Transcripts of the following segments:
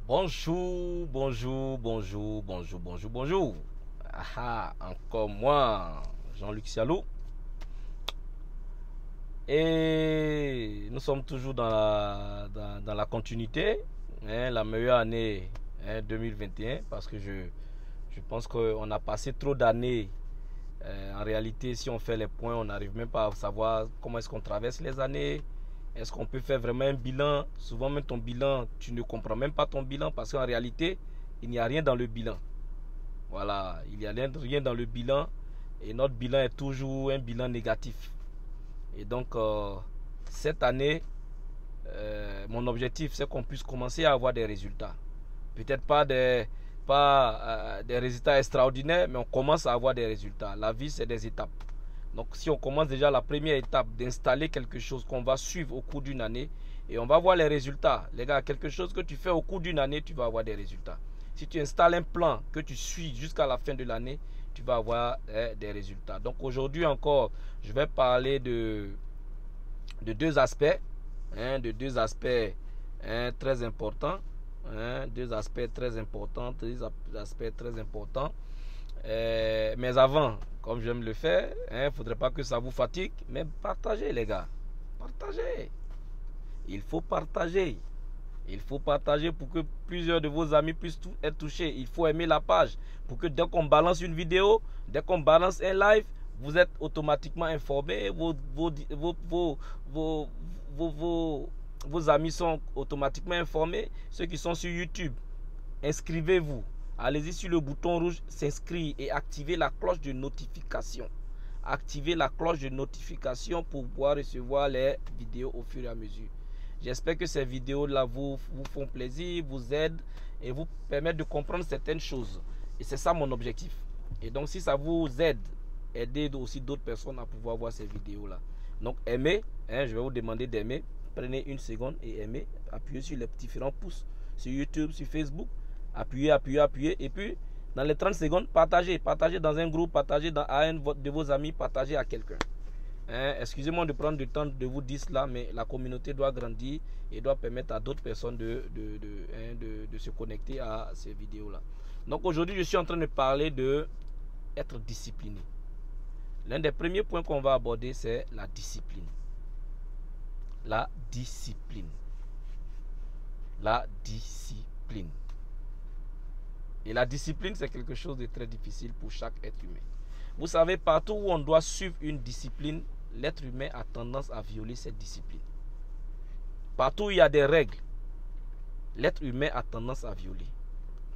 Bonjour, bonjour, bonjour, bonjour, bonjour, bonjour. Ah, encore moi, Jean-Luc Sialou. Et nous sommes toujours dans la continuité, la meilleure année 2021, parce que je pense qu'on a passé trop d'années. En réalité, si on fait les points, on n'arrive même pas à savoir comment est-ce qu'on traverse les années. Est-ce qu'on peut faire vraiment un bilan? Souvent même ton bilan, tu ne comprends même pas ton bilan parce qu'en réalité, il n'y a rien dans le bilan. Voilà, il n'y a rien dans le bilan et notre bilan est toujours un bilan négatif. Et donc, cette année, mon objectif, c'est qu'on puisse commencer à avoir des résultats. Peut-être pas des résultats extraordinaires, mais on commence à avoir des résultats. La vie, c'est des étapes. Donc si on commence déjà la première étape d'installer quelque chose qu'on va suivre au cours d'une année et on va voir les résultats. Les gars, quelque chose que tu fais au cours d'une année, tu vas avoir des résultats. Si tu installes un plan que tu suis jusqu'à la fin de l'année, tu vas avoir des résultats. Donc aujourd'hui encore, je vais parler de deux aspects, très importants, deux aspects très importants, mais avant, comme j'aime le faire, il ne faudrait pas que ça vous fatigue, mais partagez les gars. Partagez. Il faut partager. Il faut partager pour que plusieurs de vos amis puissent être touchés. Il faut aimer la page pour que dès qu'on balance une vidéo, dès qu'on balance un live, vous êtes automatiquement informés. Vos amis sont automatiquement informés. Ceux qui sont sur YouTube, inscrivez-vous. Allez-y sur le bouton rouge s'inscrire et activez la cloche de notification. Activez la cloche de notification pour pouvoir recevoir les vidéos au fur et à mesure. J'espère que ces vidéos-là vous font plaisir, vous aident et vous permettent de comprendre certaines choses. Et c'est ça mon objectif. Et donc si ça vous aide, aidez aussi d'autres personnes à pouvoir voir ces vidéos-là. Donc aimez, je vais vous demander d'aimer. Prenez une seconde et aimez. Appuyez sur les différents pouces sur YouTube, sur Facebook. Appuyez, appuyez, appuyez. Et puis, dans les 30 secondes, partagez. Partagez dans un groupe, partagez à un de vos amis, partagez à quelqu'un. Excusez-moi de prendre du temps de vous dire cela, mais la communauté doit grandir et doit permettre à d'autres personnes de se connecter à ces vidéos-là. Donc aujourd'hui, je suis en train de parler de être discipliné. L'un des premiers points qu'on va aborder, c'est la discipline. La discipline. La discipline. Et la discipline, c'est quelque chose de très difficile pour chaque être humain. Vous savez, partout où on doit suivre une discipline, l'être humain a tendance à violer cette discipline. Partout où il y a des règles, l'être humain a tendance à violer.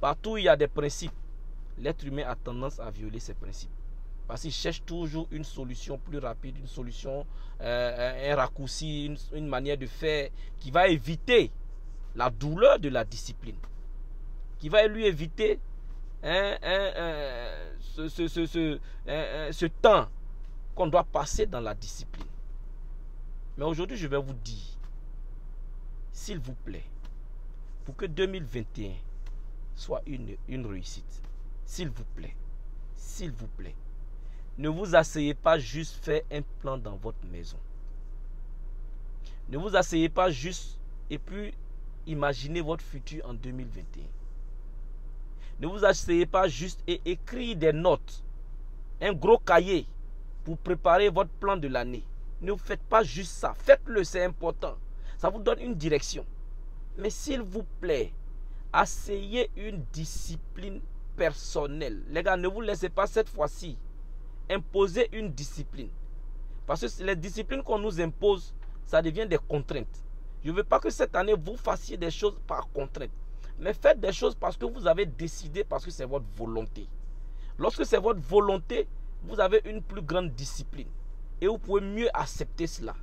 Partout où il y a des principes, l'être humain a tendance à violer ces principes. Parce qu'il cherche toujours une solution plus rapide, une solution, un raccourci, une manière de faire qui va éviter la douleur de la discipline. Qui va lui éviter ce temps qu'on doit passer dans la discipline. Mais aujourd'hui, je vais vous dire, s'il vous plaît, pour que 2021 soit une réussite, s'il vous plaît, ne vous asseyez pas juste faire un plan dans votre maison. Ne vous asseyez pas juste et puis imaginez votre futur en 2021. Ne vous asseyez pas juste et écrire des notes, un gros cahier pour préparer votre plan de l'année. Ne faites pas juste ça. Faites-le, c'est important. Ça vous donne une direction. Mais s'il vous plaît, asseyez une discipline personnelle. Les gars, ne vous laissez pas cette fois-ci imposer une discipline. Parce que les disciplines qu'on nous impose, ça devient des contraintes. Je ne veux pas que cette année, vous fassiez des choses par contrainte. Mais faites des choses parce que vous avez décidé, parce que c'est votre volonté. Lorsque c'est votre volonté, vous avez une plus grande discipline. Et vous pouvez mieux accepter cela.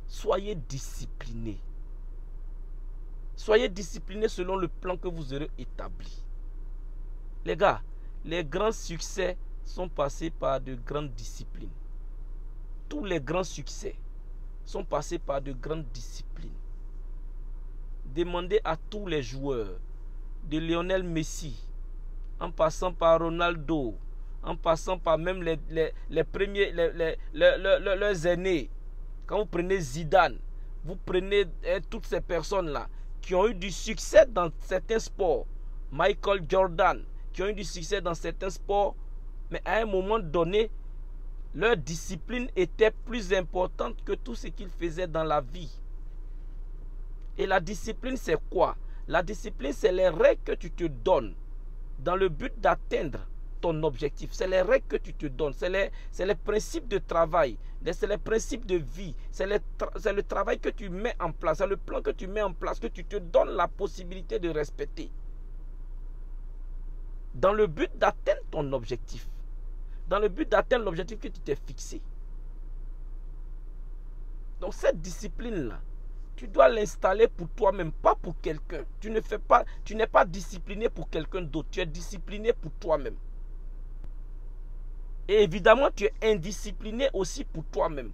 Soyez disciplinés. Soyez disciplinés selon le plan que vous aurez établi. Les gars, les grands succès sont passés par de grandes disciplines. Tous les grands succès sont passés par de grandes disciplines. Demandez à tous les joueurs, de Lionel Messi, en passant par Ronaldo, en passant par même les premiers, leurs aînés. Quand vous prenez Zidane, vous prenez toutes ces personnes-là qui ont eu du succès dans certains sports, Michael Jordan, qui ont eu du succès dans certains sports, mais à un moment donné, leur discipline était plus importante que tout ce qu'ils faisaient dans la vie. Et la discipline, c'est quoi? La discipline, c'est les règles que tu te donnes dans le but d'atteindre ton objectif. C'est les règles que tu te donnes. C'est les principes de travail. C'est les principes de vie. C'est le travail que tu mets en place. C'est le plan que tu mets en place, que tu te donnes la possibilité de respecter. Dans le but d'atteindre ton objectif. Dans le but d'atteindre l'objectif que tu t'es fixé. Donc cette discipline-là, tu dois l'installer pour toi-même, pas pour quelqu'un. Tu n'es pas discipliné pour quelqu'un d'autre. Tu es discipliné pour toi-même. Et évidemment, tu es indiscipliné aussi pour toi-même.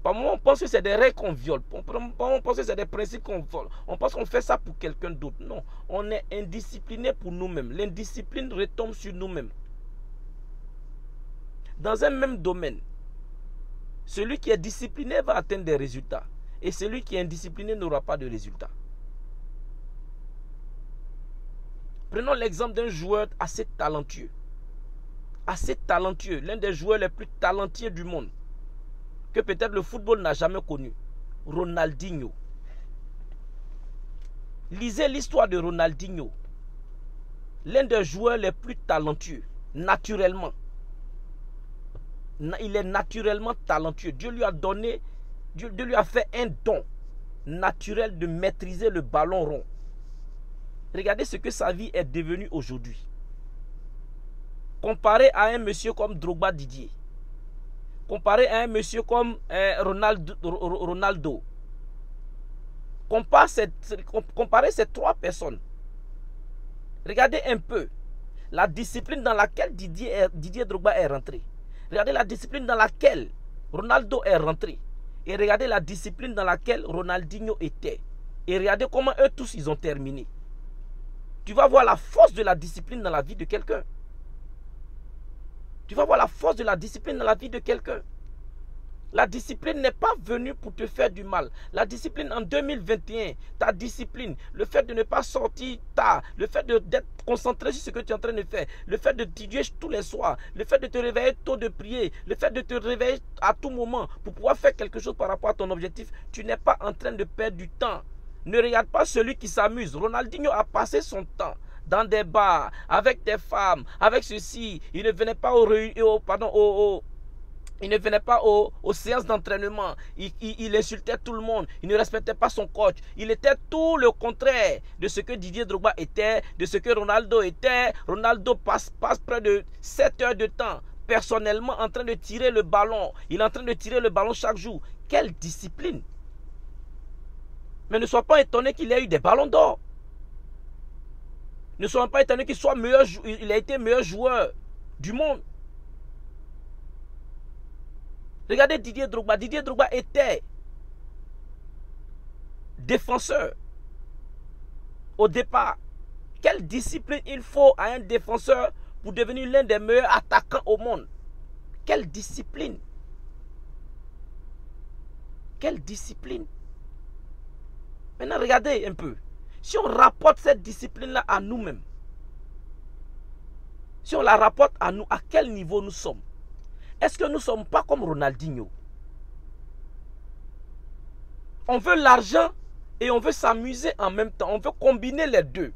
Par moment, on pense que c'est des règles qu'on viole. Par moment, on pense que c'est des principes qu'on vole. On pense qu'on fait ça pour quelqu'un d'autre. Non, on est indiscipliné pour nous-mêmes. L'indiscipline retombe sur nous-mêmes. Dans un même domaine, celui qui est discipliné va atteindre des résultats. Et celui qui est indiscipliné n'aura pas de résultat. Prenons l'exemple d'un joueur assez talentueux. Assez talentueux. L'un des joueurs les plus talentueux du monde. Que peut-être le football n'a jamais connu. Ronaldinho. Lisez l'histoire de Ronaldinho. L'un des joueurs les plus talentueux. Naturellement. Il est naturellement talentueux. Dieu lui a donné... Dieu lui a fait un don naturel de maîtriser le ballon rond. Regardez ce que sa vie est devenue aujourd'hui. Comparé à un monsieur comme Drogba Didier. Comparé à un monsieur comme Ronaldo. Comparez ces trois personnes. Regardez un peu la discipline dans laquelle Didier Drogba est rentré. Regardez la discipline dans laquelle Ronaldo est rentré. Et regardez la discipline dans laquelle Ronaldinho était. Et regardez comment eux tous ils ont terminé. Tu vas voir la force de la discipline dans la vie de quelqu'un. Tu vas voir la force de la discipline dans la vie de quelqu'un. La discipline n'est pas venue pour te faire du mal. La discipline en 2021, ta discipline, le fait de ne pas sortir tard, le fait d'être concentré sur ce que tu es en train de faire, le fait de t'étudier tous les soirs, le fait de te réveiller tôt, de prier, le fait de te réveiller à tout moment pour pouvoir faire quelque chose par rapport à ton objectif, tu n'es pas en train de perdre du temps. Ne regarde pas celui qui s'amuse. Ronaldinho a passé son temps dans des bars, avec des femmes, avec ceci. Il ne venait pas il ne venait pas aux séances d'entraînement. Il insultait tout le monde. Il ne respectait pas son coach. Il était tout le contraire de ce que Didier Drogba était, de ce que Ronaldo était. Ronaldo passe près de 7 heures de temps personnellement en train de tirer le ballon. Il est en train de tirer le ballon chaque jour. Quelle discipline! Mais ne sois pas étonné qu'il ait eu des ballons d'or. Ne sois pas étonné qu'il soit meilleur. Il a été meilleur joueur du monde. Regardez Didier Drogba. Didier Drogba était défenseur au départ. Quelle discipline il faut à un défenseur pour devenir l'un des meilleurs attaquants au monde? Quelle discipline! Quelle discipline! Maintenant, regardez un peu. Si on rapporte cette discipline-là à nous-mêmes, si on la rapporte à nous, à quel niveau nous sommes? Est-ce que nous ne sommes pas comme Ronaldinho? On veut l'argent et on veut s'amuser en même temps. On veut combiner les deux.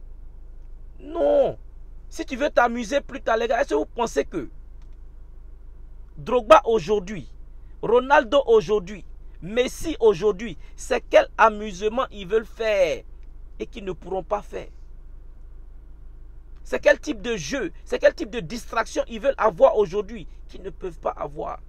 Non. Si tu veux t'amuser plus tard, les gars, est-ce que vous pensez que Drogba aujourd'hui, Ronaldo aujourd'hui, Messi aujourd'hui, c'est quel amusement ils veulent faire et qu'ils ne pourront pas faire? C'est quel type de jeu, c'est quel type de distraction ils veulent avoir aujourd'hui qu'ils ne peuvent pas avoir?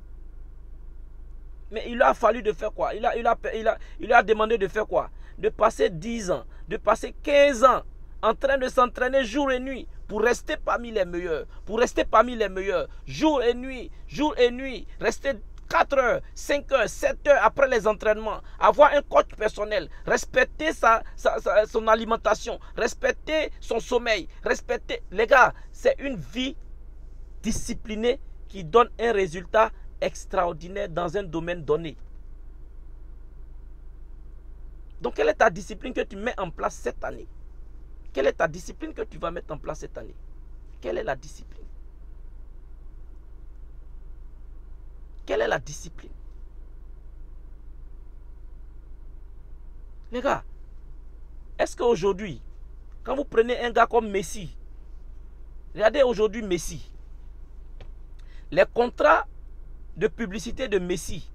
Mais il a fallu de faire quoi? Il a demandé de faire quoi? De passer 10 ans, de passer 15 ans en train de s'entraîner jour et nuit pour rester parmi les meilleurs. Pour rester parmi les meilleurs. Jour et nuit, rester 4 heures, 5 heures, 7 heures après les entraînements, avoir un coach personnel, respecter son alimentation, respecter son sommeil, respecter... Les gars, c'est une vie disciplinée qui donne un résultat extraordinaire dans un domaine donné. Donc, quelle est ta discipline que tu mets en place cette année? Quelle est ta discipline que tu vas mettre en place cette année? Quelle est la discipline? Quelle est la discipline? Les gars, est-ce qu'aujourd'hui, quand vous prenez un gars comme Messi, regardez aujourd'hui Messi, les contrats de publicité de Messi,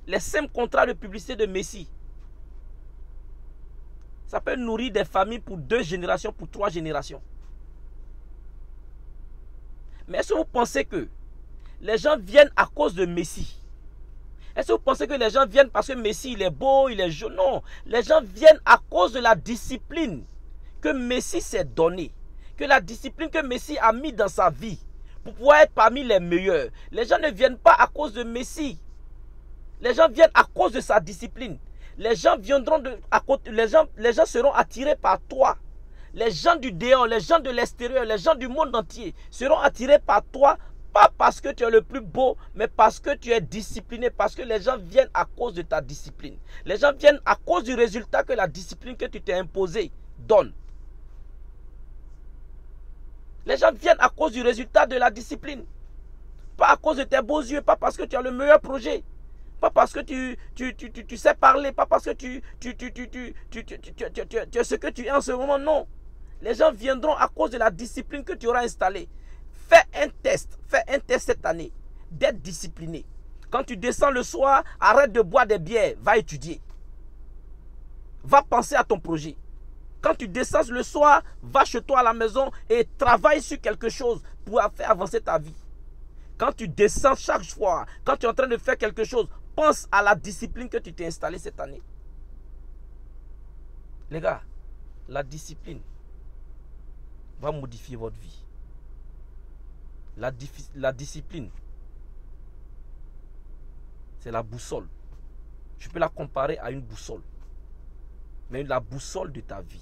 les simples contrats de publicité de Messi, ça peut nourrir des familles pour 2 générations, pour 3 générations. Mais est-ce que vous pensez que les gens viennent à cause de Messi? Est-ce que vous pensez que les gens viennent parce que Messi il est beau, il est jeune? Non, les gens viennent à cause de la discipline que Messi s'est donnée, que la discipline que Messi a mis dans sa vie pour pouvoir être parmi les meilleurs. Les gens ne viennent pas à cause de Messi. Les gens viennent à cause de sa discipline. Les gens viendront à côté, les gens seront attirés par toi. Les gens du dehors, les gens de l'extérieur, les gens du monde entier seront attirés par toi. Pas parce que tu es le plus beau, mais parce que tu es discipliné. Parce que les gens viennent à cause de ta discipline. Les gens viennent à cause du résultat que la discipline que tu t'es imposée donne. Les gens viennent à cause du résultat de la discipline. Pas à cause de tes beaux yeux, pas parce que tu as le meilleur projet. Pas parce que tu sais parler, pas parce que tu es ce que tu es en ce moment, non. Les gens viendront à cause de la discipline que tu auras installée. Fais un test cette année d'être discipliné. Quand tu descends le soir, arrête de boire des bières, va étudier. Va penser à ton projet. Quand tu descends le soir, va chez toi à la maison et travaille sur quelque chose pour faire avancer ta vie. Quand tu descends chaque fois, quand tu es en train de faire quelque chose, pense à la discipline que tu t'es installée cette année. Les gars, la discipline va modifier votre vie. La discipline, c'est la boussole. Je peux la comparer à une boussole. Mais la boussole de ta vie.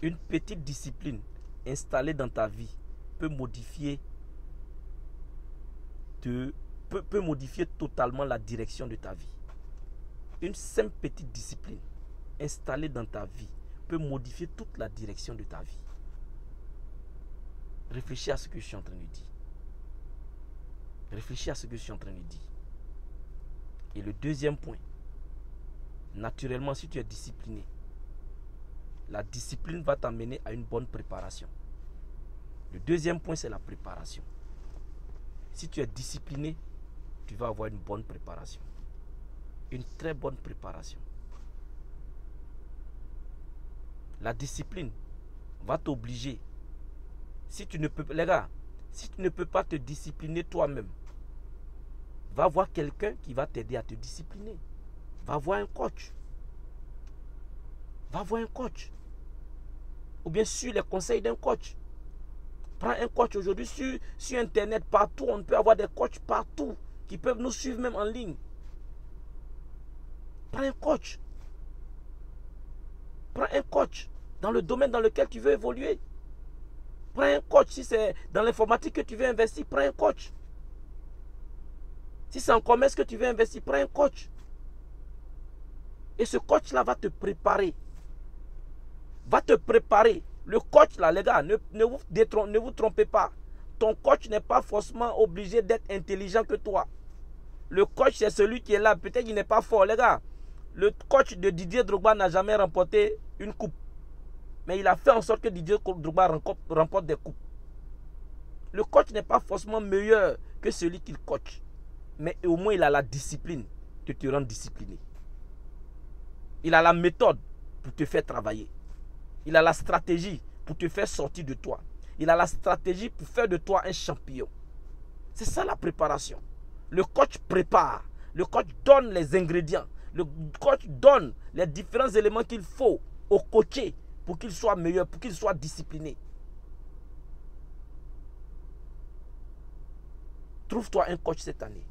Une petite discipline installée dans ta vie peut modifier totalement la direction de ta vie. Une simple petite discipline installée dans ta vie peut modifier toute la direction de ta vie. Réfléchis à ce que je suis en train de dire. Réfléchis à ce que je suis en train de dire. Et le deuxième point, naturellement, si tu es discipliné, la discipline va t'amener à une bonne préparation. Le deuxième point, c'est la préparation. Si tu es discipliné, tu vas avoir une bonne préparation. Une très bonne préparation. La discipline va t'obliger. Les gars, si tu ne peux pas te discipliner toi-même, va voir quelqu'un qui va t'aider à te discipliner. Va voir un coach. Va voir un coach. Ou bien suis les conseils d'un coach. Prends un coach aujourd'hui sur Internet, partout. On peut avoir des coachs partout qui peuvent nous suivre même en ligne. Prends un coach. Prends un coach dans le domaine dans lequel tu veux évoluer. Prends un coach. Si c'est dans l'informatique que tu veux investir, prends un coach. Si c'est en commerce que tu veux investir, prends un coach. Et ce coach-là va te préparer. Va te préparer. Le coach là, les gars, ne vous trompez pas. Ton coach n'est pas forcément obligé d'être intelligent que toi. Le coach, c'est celui qui est là. Peut-être qu'il n'est pas fort, les gars. Le coach de Didier Drogba n'a jamais remporté une coupe. Mais il a fait en sorte que Didier Drogba remporte des coupes. Le coach n'est pas forcément meilleur que celui qu'il coach. Mais au moins, il a la discipline de te rendre discipliné. Il a la méthode pour te faire travailler. Il a la stratégie pour te faire sortir de toi. Il a la stratégie pour faire de toi un champion. C'est ça la préparation. Le coach prépare. Le coach donne les ingrédients. Le coach donne les différents éléments qu'il faut au coaché pour qu'il soit meilleur, pour qu'il soit discipliné. Trouve-toi un coach cette année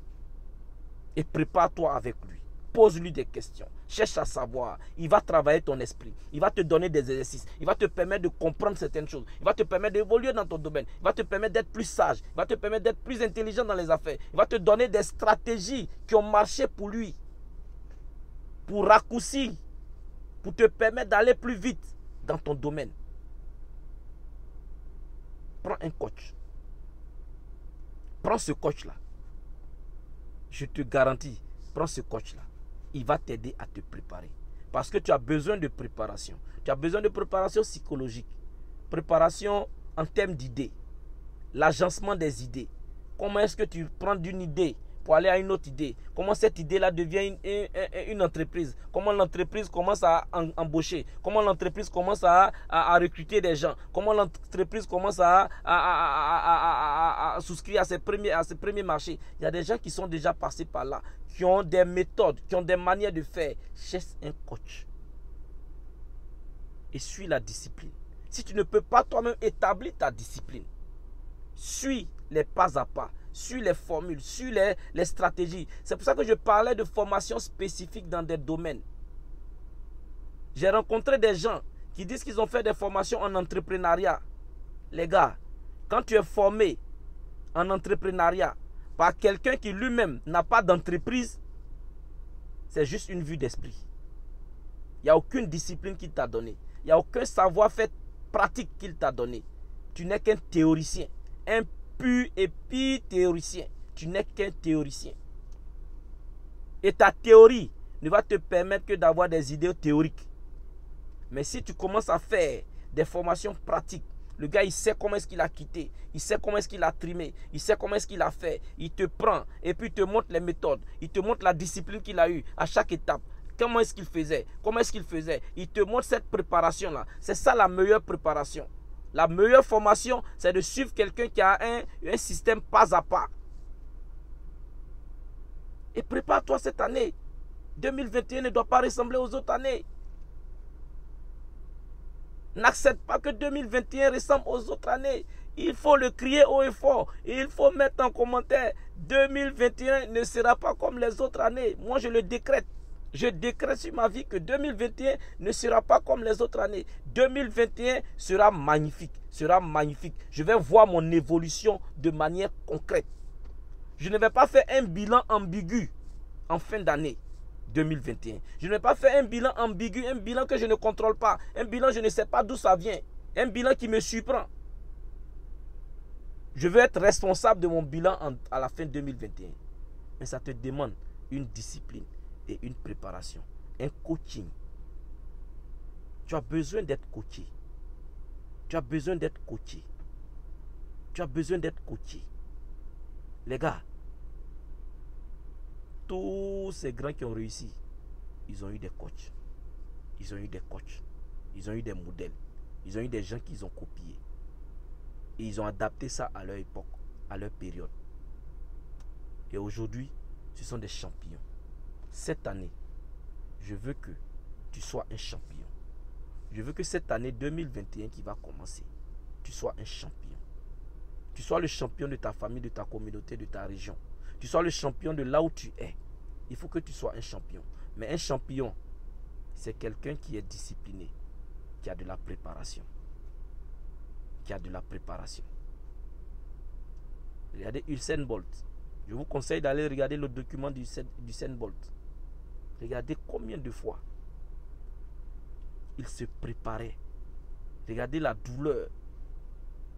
et prépare-toi avec lui. Pose-lui des questions. Cherche à savoir. Il va travailler ton esprit. Il va te donner des exercices. Il va te permettre de comprendre certaines choses. Il va te permettre d'évoluer dans ton domaine. Il va te permettre d'être plus sage. Il va te permettre d'être plus intelligent dans les affaires. Il va te donner des stratégies qui ont marché pour lui. pour raccourcir, pour te permettre d'aller plus vite dans ton domaine. Prends un coach. Prends ce coach-là. Je te garantis, prends ce coach-là. Il va t'aider à te préparer. Parce que tu as besoin de préparation. Tu as besoin de préparation psychologique. Préparation en termes d'idées. L'agencement des idées. Comment est-ce que tu prends d'une idée pour aller à une autre idée? Comment cette idée-là devient une entreprise? Comment l'entreprise commence à embaucher? Comment l'entreprise commence à recruter des gens? Comment l'entreprise commence à souscrire à ses premiers marchés? Il y a des gens qui sont déjà passés par là, qui ont des méthodes, qui ont des manières de faire. Cherche un coach. Et suis la discipline. Si tu ne peux pas toi-même établir ta discipline, suis les pas à pas. Sur les formules, sur les stratégies. C'est pour ça que je parlais de formation spécifique dans des domaines. J'ai rencontré des gens qui disent qu'ils ont fait des formations en entrepreneuriat. Les gars, quand tu es formé en entrepreneuriat par quelqu'un qui lui-même n'a pas d'entreprise, c'est juste une vue d'esprit. Il n'y a aucune discipline qu'il t'a donnée. Il n'y a aucun savoir-faire pratique qu'il t'a donné. Tu n'es qu'un théoricien. Un pur et pire théoricien. Tu n'es qu'un théoricien. Et ta théorie ne va te permettre que d'avoir des idées théoriques. Mais si tu commences à faire des formations pratiques, le gars il sait comment est-ce qu'il a quitté, il sait comment est-ce qu'il a trimé, il sait comment est-ce qu'il a fait, il te prend et puis il te montre les méthodes, il te montre la discipline qu'il a eue à chaque étape. Comment est-ce qu'il faisait? Comment est-ce qu'il faisait? Il te montre cette préparation-là. C'est ça la meilleure préparation. La meilleure formation, c'est de suivre quelqu'un qui a un système pas à pas. Et prépare-toi cette année. 2021 ne doit pas ressembler aux autres années. N'accepte pas que 2021 ressemble aux autres années. Il faut le crier haut et fort. Et il faut mettre en commentaire. 2021 ne sera pas comme les autres années. Moi, je le décrète. Je décrète sur ma vie que 2021 ne sera pas comme les autres années. 2021 sera magnifique. Sera magnifique. Je vais voir mon évolution de manière concrète. Je ne vais pas faire un bilan ambigu en fin d'année 2021. Je ne vais pas faire un bilan ambigu, un bilan que je ne contrôle pas. Un bilan, je ne sais pas d'où ça vient. Un bilan qui me surprend. Je veux être responsable de mon bilan à la fin 2021. Mais ça te demande une discipline et une préparation, un coaching. Tu as besoin d'être coaché. Tu as besoin d'être coaché. Tu as besoin d'être coaché. Les gars, tous ces grands qui ont réussi, ils ont eu des coachs. Ils ont eu des coachs. Ils ont eu des modèles. Ils ont eu des gens qu'ils ont copiés. Et ils ont adapté ça à leur époque, à leur période. Et aujourd'hui, ce sont des champions. Cette année, je veux que tu sois un champion. Je veux que cette année 2021 qui va commencer, tu sois un champion. Tu sois le champion de ta famille, de ta communauté, de ta région. Tu sois le champion de là où tu es. Il faut que tu sois un champion. Mais un champion, c'est quelqu'un qui est discipliné, qui a de la préparation. Qui a de la préparation. Regardez Usain Bolt. Je vous conseille d'aller regarder le document d'Usain Bolt. Regardez combien de fois il se préparait. Regardez la douleur.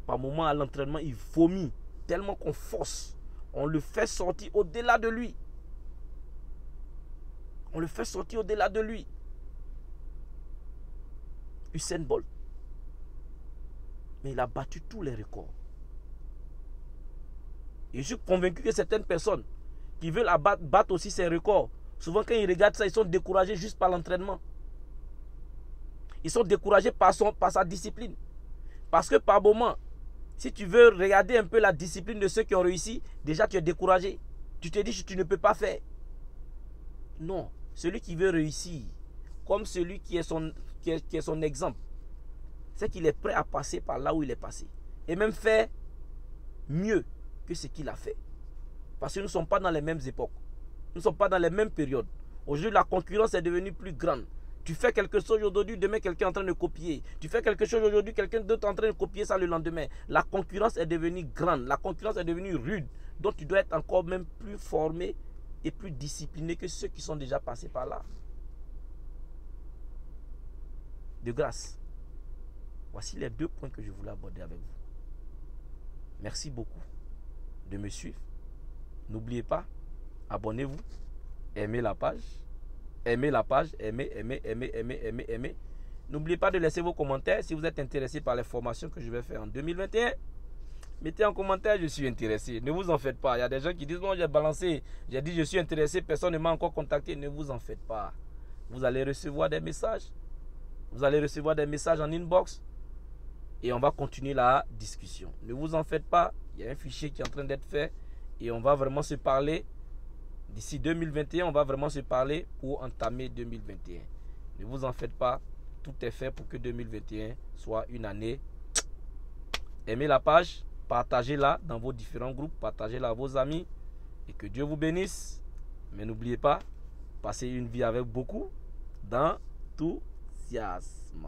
Par moment à l'entraînement, il vomit tellement qu'on force. On le fait sortir au-delà de lui. On le fait sortir au-delà de lui. Usain Bolt. Mais il a battu tous les records. Et je suis convaincu que certaines personnes qui veulent battre aussi ces records, souvent quand ils regardent ça, ils sont découragés juste par l'entraînement. Ils sont découragés par sa discipline. Parce que par moment, si tu veux regarder un peu la discipline de ceux qui ont réussi, déjà tu es découragé. Tu te dis que tu ne peux pas faire. Non, celui qui veut réussir, comme celui qui est son exemple, c'est qu'il est prêt à passer par là où il est passé. Et même faire mieux que ce qu'il a fait. Parce que nous ne sommes pas dans les mêmes époques. Nous ne sommes pas dans les mêmes périodes. Aujourd'hui, la concurrence est devenue plus grande. Tu fais quelque chose aujourd'hui, demain quelqu'un est en train de copier. Tu fais quelque chose aujourd'hui, quelqu'un d'autre est en train de copier ça le lendemain. La concurrence est devenue grande. La concurrence est devenue rude. Donc tu dois être encore même plus formé et plus discipliné que ceux qui sont déjà passés par là. de grâce, voici les 2 points que je voulais aborder avec vous. Merci beaucoup de me suivre. N'oubliez pas, abonnez-vous, aimez la page, aimez. N'oubliez pas de laisser vos commentaires si vous êtes intéressé par les formations que je vais faire en 2021. Mettez en commentaire, je suis intéressé. Ne vous en faites pas. Il y a des gens qui disent, non, j'ai balancé, j'ai dit, je suis intéressé, personne ne m'a encore contacté. Ne vous en faites pas. Vous allez recevoir des messages. Vous allez recevoir des messages en inbox. Et on va continuer la discussion. Ne vous en faites pas. Il y a un fichier qui est en train d'être fait. Et on va vraiment se parler. D'ici 2021, on va vraiment se parler pour entamer 2021. Ne vous en faites pas. Tout est fait pour que 2021 soit une année. Aimez la page. Partagez-la dans vos différents groupes. Partagez-la à vos amis. Et que Dieu vous bénisse. Mais n'oubliez pas, passez une vie avec beaucoup d'enthousiasme.